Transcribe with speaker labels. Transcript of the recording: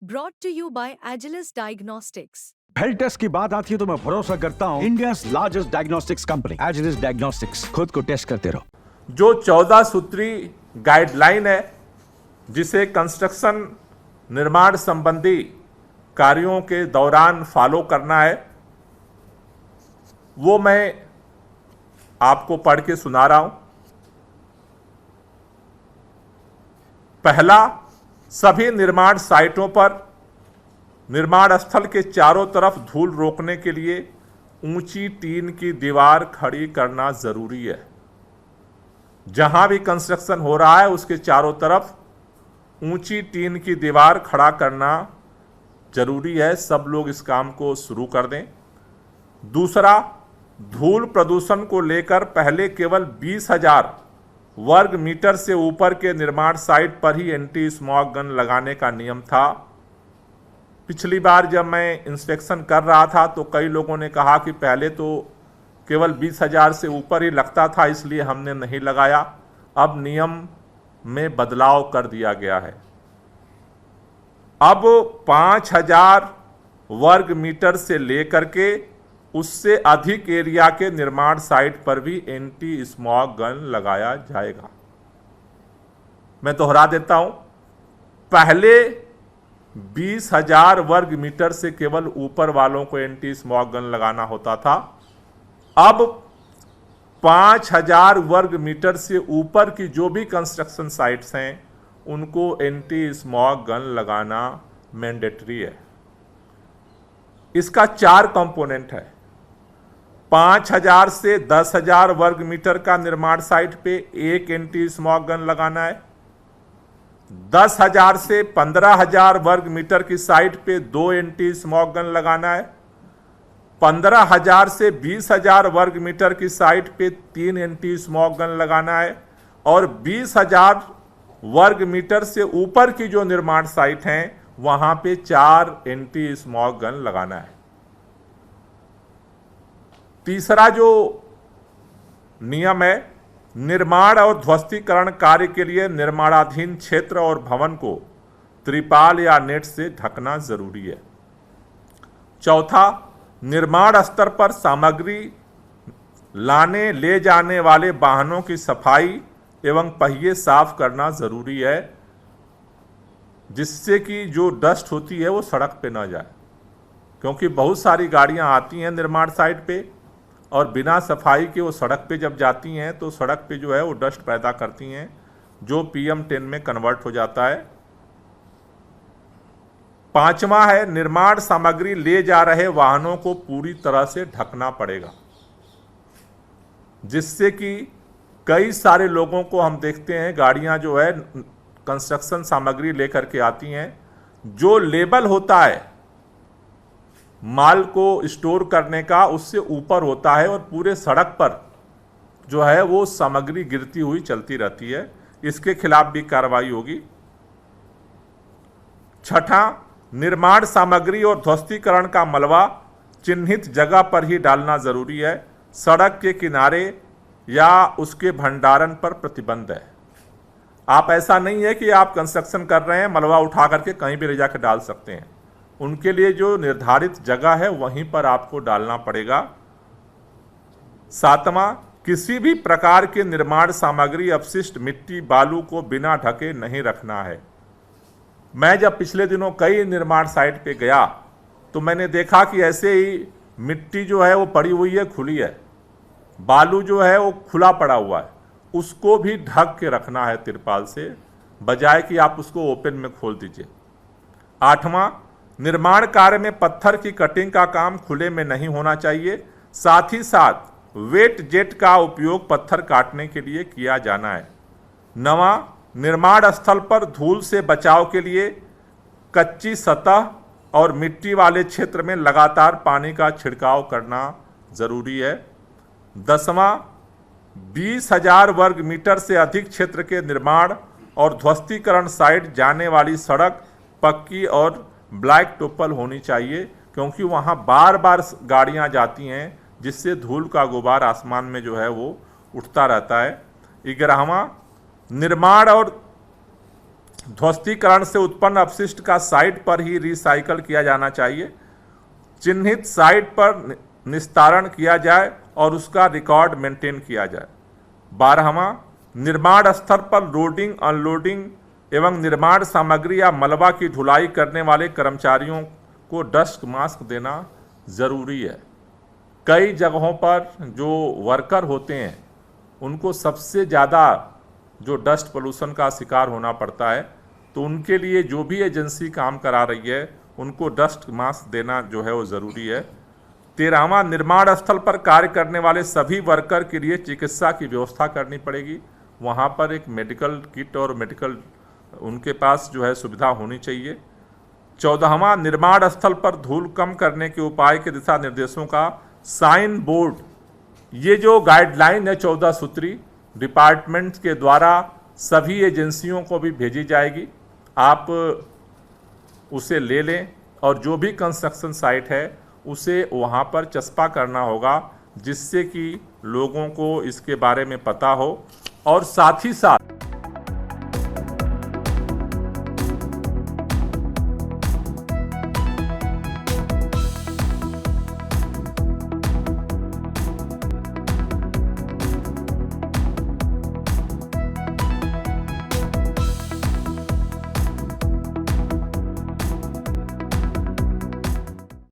Speaker 1: brought to you by Agilus Diagnostics.
Speaker 2: Health test की बात आती है तो मैं भरोसा करता हूँ India largest diagnostics company Agilus diagnostics. खुद को टेस्ट करते रहो।
Speaker 3: जो 14 सूत्री गाइडलाइन है जिसे कंस्ट्रक्शन निर्माण संबंधी कार्यों के दौरान फॉलो करना है, वो मैं आपको पढ़ के सुना रहा हूं। पहला, सभी निर्माण साइटों पर निर्माण स्थल के चारों तरफ धूल रोकने के लिए ऊंची टीन की दीवार खड़ी करना जरूरी है। जहां भी कंस्ट्रक्शन हो रहा है उसके चारों तरफ ऊंची टीन की दीवार खड़ा करना जरूरी है। सब लोग इस काम को शुरू कर दें। दूसरा, धूल प्रदूषण को लेकर पहले केवल 20,000 वर्ग मीटर से ऊपर के निर्माण साइट पर ही एंटी स्मॉग गन लगाने का नियम था। पिछली बार जब मैं इंस्पेक्शन कर रहा था तो कई लोगों ने कहा कि पहले तो केवल 20,000 से ऊपर ही लगता था, इसलिए हमने नहीं लगाया। अब नियम में बदलाव कर दिया गया है। अब 5,000 वर्ग मीटर से लेकर के उससे अधिक एरिया के निर्माण साइट पर भी एंटी स्मॉग गन लगाया जाएगा। मैं दोहरा देता हूं, पहले 20,000 वर्ग मीटर से केवल ऊपर वालों को एंटी स्मॉग गन लगाना होता था। अब 5,000 वर्ग मीटर से ऊपर की जो भी कंस्ट्रक्शन साइट्स हैं उनको एंटी स्मॉग गन लगाना मैंडेटरी है। इसका 4 कंपोनेंट है। 5,000 से 10,000 वर्ग मीटर का निर्माण साइट पे एक एंटी स्मॉग गन लगाना है। 10,000 से 15,000 वर्ग मीटर की साइट पे 2 एंटी स्मॉग गन लगाना है। 15,000 से 20,000 वर्ग मीटर की साइट पे 3 एंटी स्मॉग गन लगाना है। और 20,000 वर्ग मीटर से ऊपर की जो निर्माण साइट हैं वहां पे 4 एंटी स्मॉग गन लगाना है। तीसरा जो नियम है, निर्माण और ध्वस्तीकरण कार्य के लिए निर्माणाधीन क्षेत्र और भवन को त्रिपाल या नेट से ढकना जरूरी है। चौथा, निर्माण स्तर पर सामग्री लाने ले जाने वाले वाहनों की सफाई एवं पहिए साफ करना जरूरी है, जिससे कि जो डस्ट होती है वो सड़क पे ना जाए। क्योंकि बहुत सारी गाड़ियां आती हैं निर्माण साइट पे और बिना सफाई के वो सड़क पे जब जाती हैं तो सड़क पे जो है वो डस्ट पैदा करती हैं, जो PM10 में कन्वर्ट हो जाता है। पांचवा है, निर्माण सामग्री ले जा रहे वाहनों को पूरी तरह से ढकना पड़ेगा, जिससे कि कई सारे लोगों को हम देखते हैं गाड़ियां जो है कंस्ट्रक्शन सामग्री लेकर के आती हैं, जो लेबल होता है माल को स्टोर करने का उससे ऊपर होता है और पूरे सड़क पर जो है वो सामग्री गिरती हुई चलती रहती है। इसके खिलाफ भी कार्रवाई होगी। छठा, निर्माण सामग्री और ध्वस्तीकरण का मलबा चिन्हित जगह पर ही डालना जरूरी है। सड़क के किनारे या उसके भंडारण पर प्रतिबंध है। आप ऐसा नहीं है कि आप कंस्ट्रक्शन कर रहे हैं मलबा उठा करके कहीं भी ले जाकर डाल सकते हैं। उनके लिए जो निर्धारित जगह है वहीं पर आपको डालना पड़ेगा। सातवां, किसी भी प्रकार के निर्माण सामग्री अपशिष्ट मिट्टी बालू को बिना ढके नहीं रखना है। मैं जब पिछले दिनों कई निर्माण साइट पे गया तो मैंने देखा कि ऐसे ही मिट्टी जो है वो पड़ी हुई है, खुली है, बालू जो है वो खुला पड़ा हुआ है, उसको भी ढक के रखना है तिरपाल से, बजाय कि आप उसको ओपन में खोल दीजिए। आठवां, निर्माण कार्य में पत्थर की कटिंग का काम खुले में नहीं होना चाहिए। साथ ही साथ वेट जेट का उपयोग पत्थर काटने के लिए किया जाना है। नवां, निर्माण स्थल पर धूल से बचाव के लिए कच्ची सतह और मिट्टी वाले क्षेत्र में लगातार पानी का छिड़काव करना जरूरी है। 10वां, 20,000 वर्ग मीटर से अधिक क्षेत्र के निर्माण और ध्वस्तीकरण साइट जाने वाली सड़क पक्की और ब्लैक टोपल होनी चाहिए, क्योंकि वहाँ बार बार गाड़ियाँ जाती हैं जिससे धूल का गुबार आसमान में जो है वो उठता रहता है। 11वां, निर्माण और ध्वस्तीकरण से उत्पन्न अपशिष्ट का साइट पर ही रिसाइकल किया जाना चाहिए। चिन्हित साइट पर निस्तारण किया जाए और उसका रिकॉर्ड मेंटेन किया जाए। 12वां, निर्माण स्थल पर लोडिंग, अनलोडिंग एवं निर्माण सामग्री या मलबा की ढुलाई करने वाले कर्मचारियों को डस्ट मास्क देना ज़रूरी है। कई जगहों पर जो वर्कर होते हैं उनको सबसे ज़्यादा जो डस्ट पोल्यूशन का शिकार होना पड़ता है, तो उनके लिए जो भी एजेंसी काम करा रही है उनको डस्ट मास्क देना जो है वो ज़रूरी है। 13वां, निर्माण स्थल पर कार्य करने वाले सभी वर्कर के लिए चिकित्सा की व्यवस्था करनी पड़ेगी। वहाँ पर एक मेडिकल किट और मेडिकल उनके पास जो है सुविधा होनी चाहिए। 14वां, निर्माण स्थल पर धूल कम करने के उपाय के दिशा निर्देशों का साइन बोर्ड, ये जो गाइडलाइन है 14 सूत्री, डिपार्टमेंट के द्वारा सभी एजेंसियों को भी भेजी जाएगी। आप उसे ले लें और जो भी कंस्ट्रक्शन साइट है उसे वहाँ पर चस्पा करना होगा, जिससे कि लोगों को इसके बारे में पता हो और साथ ही साथ